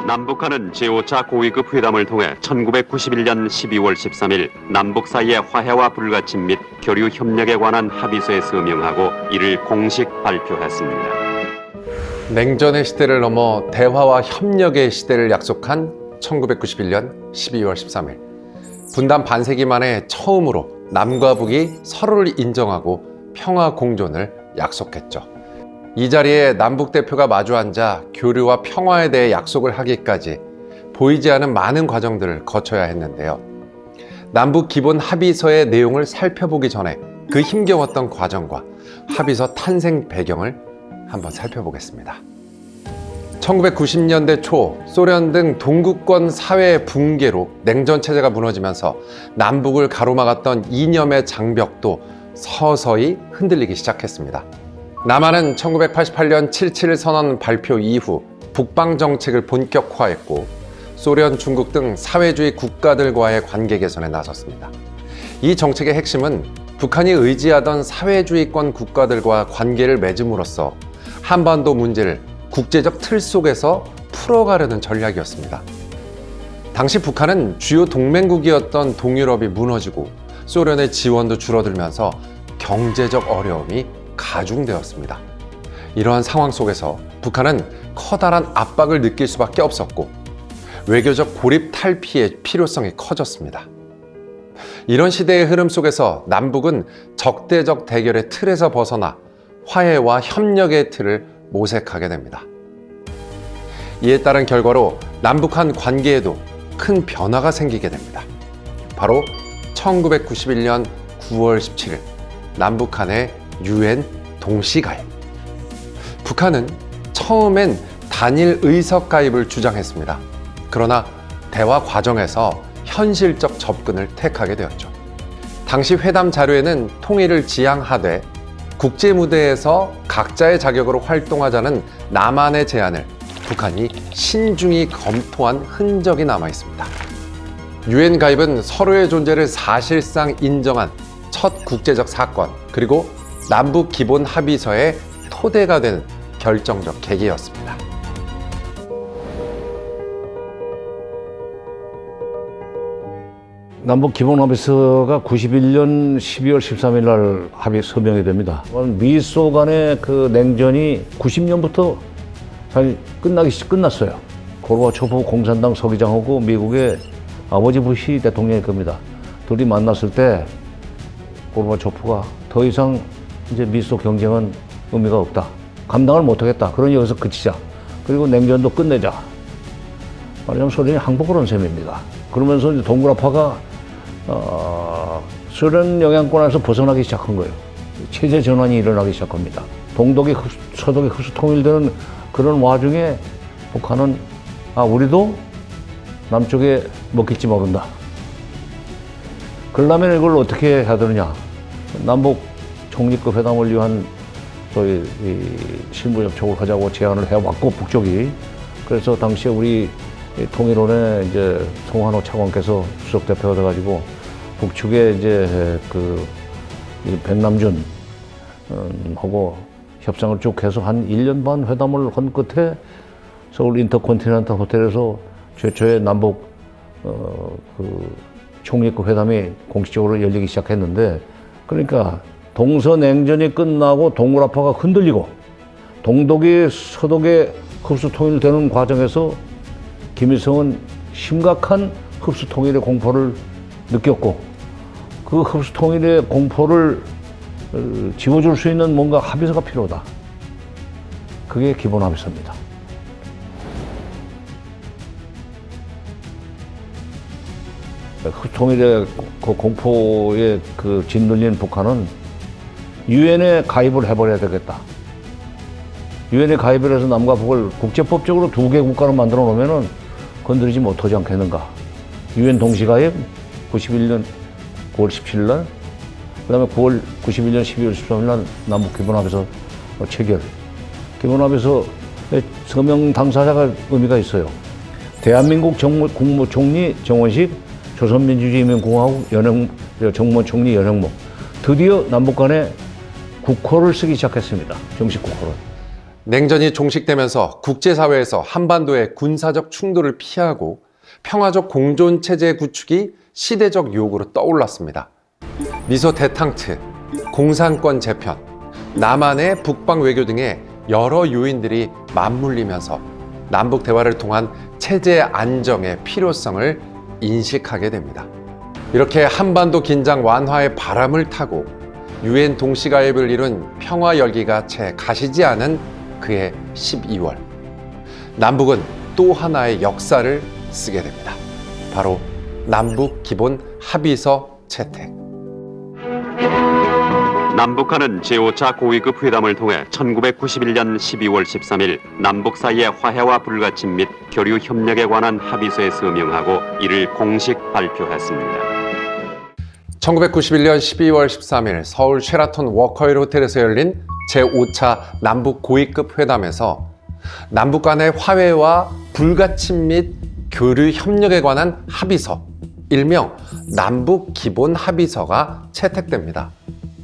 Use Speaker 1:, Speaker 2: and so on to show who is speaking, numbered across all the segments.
Speaker 1: 남북한은 제5차 고위급 회담을 통해 1991년 12월 13일 남북 사이의 화해와 불가침 및 교류 협력에 관한 합의서에 서명하고 이를 공식 발표했습니다.
Speaker 2: 냉전의 시대를 넘어 대화와 협력의 시대를 약속한 1991년 12월 13일. 분단 반세기 만에 처음으로 남과 북이 서로를 인정하고 평화 공존을 약속했죠. 이 자리에 남북 대표가 마주 앉아 교류와 평화에 대해 약속을 하기까지 보이지 않은 많은 과정들을 거쳐야 했는데요. 남북 기본 합의서의 내용을 살펴보기 전에 그 힘겨웠던 과정과 합의서 탄생 배경을 한번 살펴보겠습니다. 1990년대 초 소련 등 동구권 사회 붕괴로 냉전 체제가 무너지면서 남북을 가로막았던 이념의 장벽도 서서히 흔들리기 시작했습니다. 남한은 1988년 7.7 선언 발표 이후 북방 정책을 본격화했고 소련, 중국 등 사회주의 국가들과의 관계 개선에 나섰습니다. 이 정책의 핵심은 북한이 의지하던 사회주의권 국가들과 관계를 맺음으로써 한반도 문제를 국제적 틀 속에서 풀어가려는 전략이었습니다. 당시 북한은 주요 동맹국이었던 동유럽이 무너지고 소련의 지원도 줄어들면서 경제적 어려움이 가중되었습니다. 이러한 상황 속에서 북한은 커다란 압박을 느낄 수밖에 없었고 외교적 고립 탈피의 필요성이 커졌습니다. 이런 시대의 흐름 속에서 남북은 적대적 대결의 틀에서 벗어나 화해와 협력의 틀을 모색하게 됩니다. 이에 따른 결과로 남북한 관계에도 큰 변화가 생기게 됩니다. 바로 1991년 9월 17일 남북한의 UN 동시가입. 북한은 처음엔 단일 의석 가입을 주장했습니다. 그러나 대화 과정에서 현실적 접근을 택하게 되었죠. 당시 회담 자료에는 통일을 지향하되 국제 무대에서 각자의 자격으로 활동하자는 남한의 제안을 북한이 신중히 검토한 흔적이 남아 있습니다. UN 가입은 서로의 존재를 사실상 인정한 첫 국제적 사건, 그리고 남북 기본 합의서의 토대가 된 결정적 계기였습니다.
Speaker 3: 남북 기본 합의서가 91년 12월 13일 날 합의 서명이 됩니다. 미소 간의 그 냉전이 90년부터 사실 끝났어요. 고르바초프 공산당 서기장하고 미국의 아버지 부시 대통령일 겁니다. 둘이 만났을 때 고르바초프가 더 이상 이제 미소 경쟁은 의미가 없다. 감당을 못하겠다. 그러니 여기서 그치자. 그리고 냉전도 끝내자. 말하자면 소련이 항복을 한 셈입니다. 그러면서 이제 동굴압화가 소련 영향권에서 벗어나기 시작한 거예요. 체제 전환이 일어나기 시작합니다. 동독이 서독이 흡수 통일되는 그런 와중에 북한은 우리도 남쪽에 먹힐지 모른다. 그러려면 이걸 어떻게 해야 되느냐. 남북 총리급 회담을 위한 소위 실무 접촉을 하자고 제안을 해왔고 북쪽이. 그래서 당시에 우리 통일원의 이제 송환호 차관께서 수석 대표가 돼가지고 북측에 이제 그 백남준 하고 협상을 쭉 해서 한 1년 반 회담을 한 끝에 서울 인터컨티넨탈 호텔에서 최초의 남북 그 총리급 회담이 공식적으로 열리기 시작했는데, 그러니까 동서냉전이 끝나고 동굴압화가 흔들리고 동독이 서독에 흡수 통일되는 과정에서 김일성은 심각한 흡수 통일의 공포를 느꼈고 그 흡수 통일의 공포를 지워줄 수 있는 뭔가 합의서가 필요하다. 그게 기본 합의서입니다. 흡수 통일의 그 공포에 그 짓눌린 북한은 유엔에 가입을 해버려야 되겠다. 유엔에 가입을 해서 남과 북을 국제법적으로 두 개 국가로 만들어 놓으면은 건드리지 못하지 않겠는가. 유엔 동시가입 91년 9월 17일 날, 그 다음에 91년 12월 13일 날 남북 기본합의서 체결. 기본합의서 서명 당사자가 의미가 있어요. 대한민국 국무총리 정원식, 조선민주주의인민공화국 정무원 총리 연행목. 드디어 남북 간에 국호를 쓰기 시작했습니다. 정식 국호를.
Speaker 2: 냉전이 종식되면서 국제사회에서 한반도의 군사적 충돌을 피하고 평화적 공존체제 구축이 시대적 요구로 떠올랐습니다. 미소 대탕트, 공산권 재편, 남한의 북방 외교 등의 여러 요인들이 맞물리면서 남북 대화를 통한 체제 안정의 필요성을 인식하게 됩니다. 이렇게 한반도 긴장 완화의 바람을 타고 유엔 동시가입을 이룬 평화 열기가 채 가시지 않은 그해 12월, 남북은 또 하나의 역사를 쓰게 됩니다. 바로 남북 기본 합의서 채택.
Speaker 1: 남북한은 제5차 고위급 회담을 통해 1991년 12월 13일 남북 사이의 화해와 불가침 및 교류 협력에 관한 합의서에 서명하고 이를 공식 발표했습니다.
Speaker 2: 1991년 12월 13일 서울 쉐라톤 워커힐 호텔에서 열린 제5차 남북 고위급 회담에서 남북 간의 화해와 불가침 및 교류 협력에 관한 합의서, 일명 남북 기본 합의서가 채택됩니다.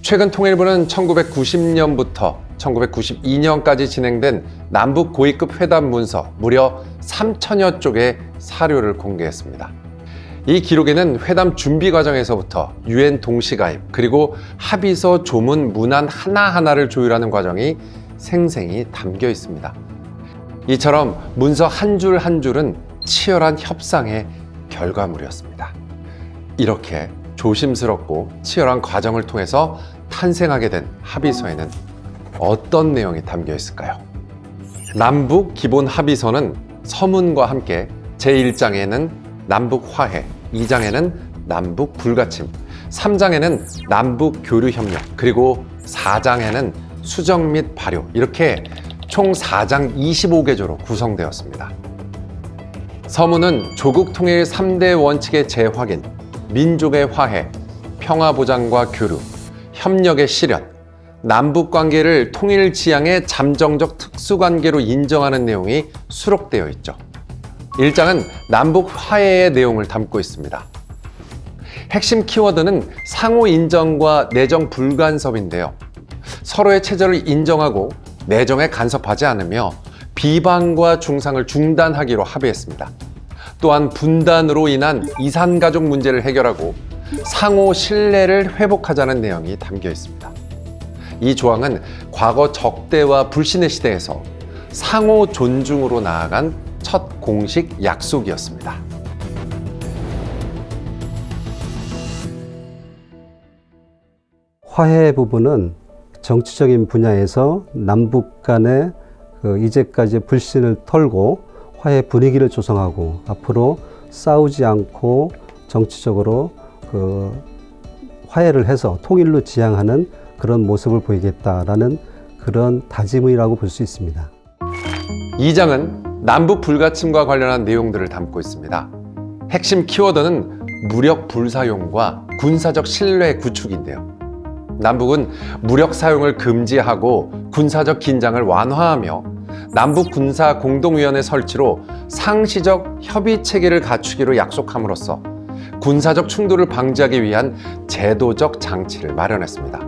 Speaker 2: 최근 통일부는 1990년부터 1992년까지 진행된 남북 고위급 회담 문서 무려 3,000여 쪽의 사료를 공개했습니다. 이 기록에는 회담 준비 과정에서부터 유엔 동시가입 그리고 합의서 조문 문안 하나하나를 조율하는 과정이 생생히 담겨 있습니다. 이처럼 문서 한 줄 한 줄은 치열한 협상의 결과물이었습니다. 이렇게 조심스럽고 치열한 과정을 통해서 탄생하게 된 합의서에는 어떤 내용이 담겨 있을까요? 남북 기본 합의서는 서문과 함께 제1장에는 남북 화해, 2장에는 남북 불가침, 3장에는 남북 교류 협력, 그리고 4장에는 수정 및 발효, 이렇게 총 4장 25개조로 구성되었습니다. 서문은 조국 통일 3대 원칙의 재확인, 민족의 화해, 평화 보장과 교류, 협력의 실현, 남북 관계를 통일 지향의 잠정적 특수관계로 인정하는 내용이 수록되어 있죠. 1장은 남북 화해의 내용을 담고 있습니다. 핵심 키워드는 상호 인정과 내정 불간섭인데요. 서로의 체제를 인정하고 내정에 간섭하지 않으며 비방과 중상을 중단하기로 합의했습니다. 또한 분단으로 인한 이산가족 문제를 해결하고 상호 신뢰를 회복하자는 내용이 담겨 있습니다. 이 조항은 과거 적대와 불신의 시대에서 상호 존중으로 나아간 첫 공식 약속이었습니다.
Speaker 4: 화해 부분은 정치적인 분야에서 남북 간의 이제까지의 불신을 털고 화해 분위기를 조성하고 앞으로 싸우지 않고 정치적으로 화해를 해서 통일로 지향하는 그런 모습을 보이겠다라는 그런 다짐이라고 볼 수 있습니다.
Speaker 2: 2장은 남북 불가침과 관련한 내용들을 담고 있습니다. 핵심 키워드는 무력 불사용과 군사적 신뢰 구축인데요. 남북은 무력 사용을 금지하고 군사적 긴장을 완화하며 남북 군사 공동위원회 설치로 상시적 협의 체계를 갖추기로 약속함으로써 군사적 충돌을 방지하기 위한 제도적 장치를 마련했습니다.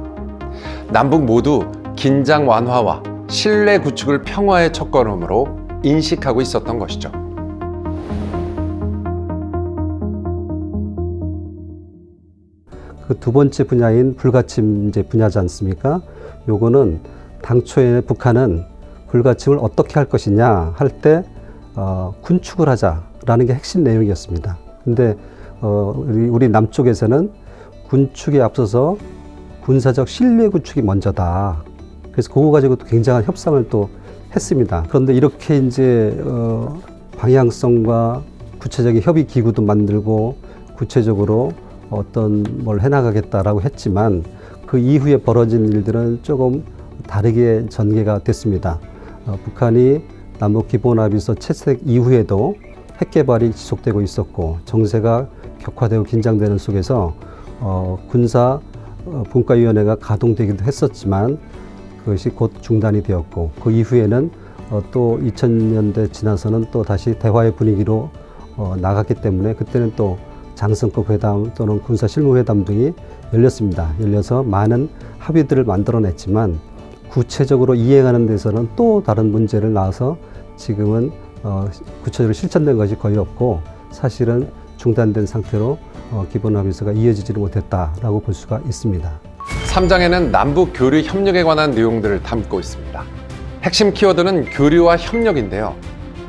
Speaker 2: 남북 모두 긴장 완화와 신뢰 구축을 평화의 첫걸음으로 인식하고 있었던 것이죠.
Speaker 4: 그 두 번째 분야인 불가침 분야지 않습니까? 요거는 당초에 북한은 불가침을 어떻게 할 것이냐 할 때 군축을 하자라는 게 핵심 내용이었습니다. 근데 우리 남쪽에서는 군축에 앞서서 군사적 신뢰 구축이 먼저다. 그래서 그거 가지고 또 굉장한 협상을 또 했습니다. 그런데 이렇게 이제 방향성과 구체적인 협의 기구도 만들고 구체적으로 어떤 뭘 해나가겠다라고 했지만 그 이후에 벌어진 일들은 조금 다르게 전개가 됐습니다. 북한이 남북 기본합의서 채택 이후에도 핵 개발이 지속되고 있었고 정세가 격화되고 긴장되는 속에서 군사 분과위원회가 가동되기도 했었지만 그것이 곧 중단이 되었고 그 이후에는 또 2000년대 지나서는 또 다시 대화의 분위기로 나갔기 때문에 그때는 또 장성급 회담 또는 군사 실무회담 등이 열렸습니다. 열려서 많은 합의들을 만들어냈지만 구체적으로 이행하는 데서는 또 다른 문제를 낳아서 지금은 구체적으로 실천된 것이 거의 없고 사실은 중단된 상태로 기본 합의서가 이어지지를 못했다라고 볼 수가 있습니다.
Speaker 2: 3장에는 남북 교류 협력에 관한 내용들을 담고 있습니다. 핵심 키워드는 교류와 협력인데요.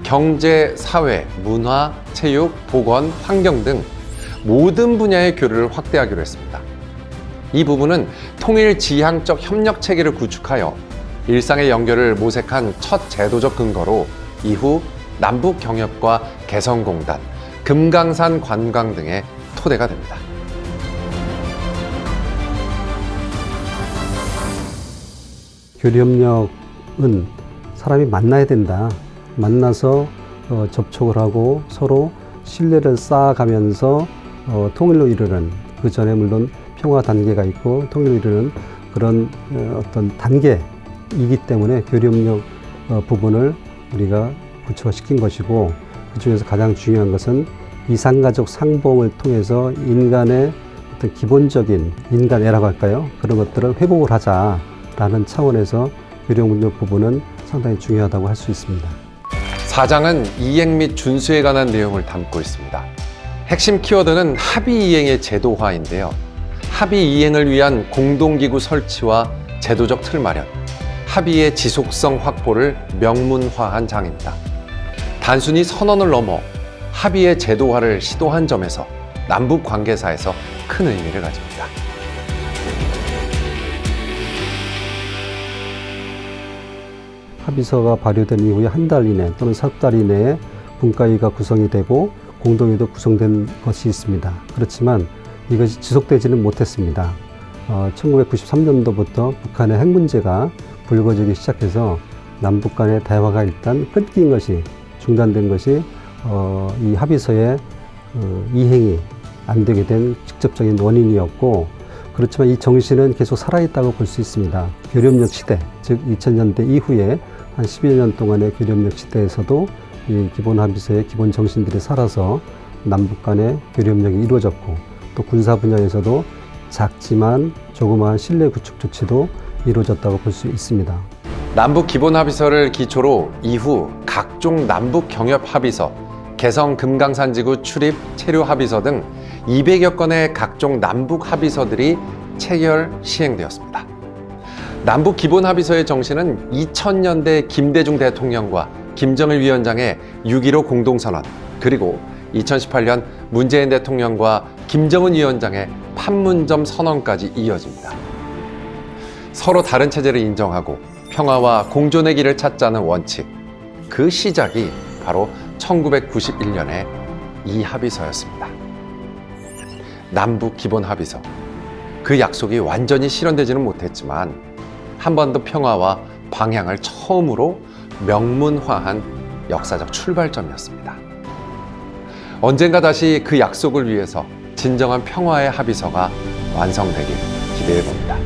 Speaker 2: 경제, 사회, 문화, 체육, 보건, 환경 등 모든 분야의 교류를 확대하기로 했습니다. 이 부분은 통일 지향적 협력 체계를 구축하여 일상의 연결을 모색한 첫 제도적 근거로 이후 남북 경협과 개성공단, 금강산 관광 등의 토대가 됩니다.
Speaker 4: 교류협력은 사람이 만나야 된다. 만나서 접촉을 하고 서로 신뢰를 쌓아가면서 통일로 이르는, 그 전에 물론 평화 단계가 있고 통일로 이르는 그런 어떤 단계이기 때문에 교류협력 부분을 우리가 구체화시킨 것이고, 그 중에서 가장 중요한 것은 이산가족 상봉을 통해서 인간의 어떤 기본적인 인간애라고 할까요? 그런 것들을 회복을 하자라는 차원에서 교류협력 부분은 상당히 중요하다고 할 수 있습니다.
Speaker 2: 4장은 이행 및 준수에 관한 내용을 담고 있습니다. 핵심 키워드는 합의 이행의 제도화인데요. 합의 이행을 위한 공동기구 설치와 제도적 틀 마련, 합의의 지속성 확보를 명문화한 장입니다. 단순히 선언을 넘어 합의의 제도화를 시도한 점에서 남북 관계사에서 큰 의미를 가집니다.
Speaker 4: 합의서가 발효된 이후에 한 달 이내 또는 석 달 이내에 분과위가 구성이 되고 공동회도 구성된 것이 있습니다. 그렇지만 이것이 지속되지는 못했습니다. 1993년도부터 북한의 핵 문제가 불거지기 시작해서 남북 간의 대화가 일단 끊긴 것이, 중단된 것이 이 합의서의 이행이 안 되게 된 직접적인 원인이었고, 그렇지만 이 정신은 계속 살아있다고 볼 수 있습니다. 교류협력 시대, 즉 2000년대 이후에 한 10여 년 동안의 교류협력 시대에서도 이 기본 합의서의 기본 정신들이 살아서 남북 간의 교류협력이 이루어졌고, 또 군사 분야에서도 작지만 조그마한 신뢰 구축 조치도 이루어졌다고 볼 수 있습니다.
Speaker 2: 남북 기본 합의서를 기초로 이후 각종 남북 경협 합의서, 개성 금강산지구 출입 체류 합의서 등 200여 건의 각종 남북 합의서들이 체결 시행되었습니다. 남북 기본 합의서의 정신은 2000년대 김대중 대통령과 김정일 위원장의 6.15 공동선언, 그리고 2018년 문재인 대통령과 김정은 위원장의 판문점 선언까지 이어집니다. 서로 다른 체제를 인정하고 평화와 공존의 길을 찾자는 원칙, 그 시작이 바로 1991년의 이 합의서였습니다. 남북 기본 합의서, 그 약속이 완전히 실현되지는 못했지만 한 번 더 평화와 방향을 처음으로 명문화한 역사적 출발점이었습니다. 언젠가 다시 그 약속을 위해서 진정한 평화의 합의서가 완성되길 기대해 봅니다.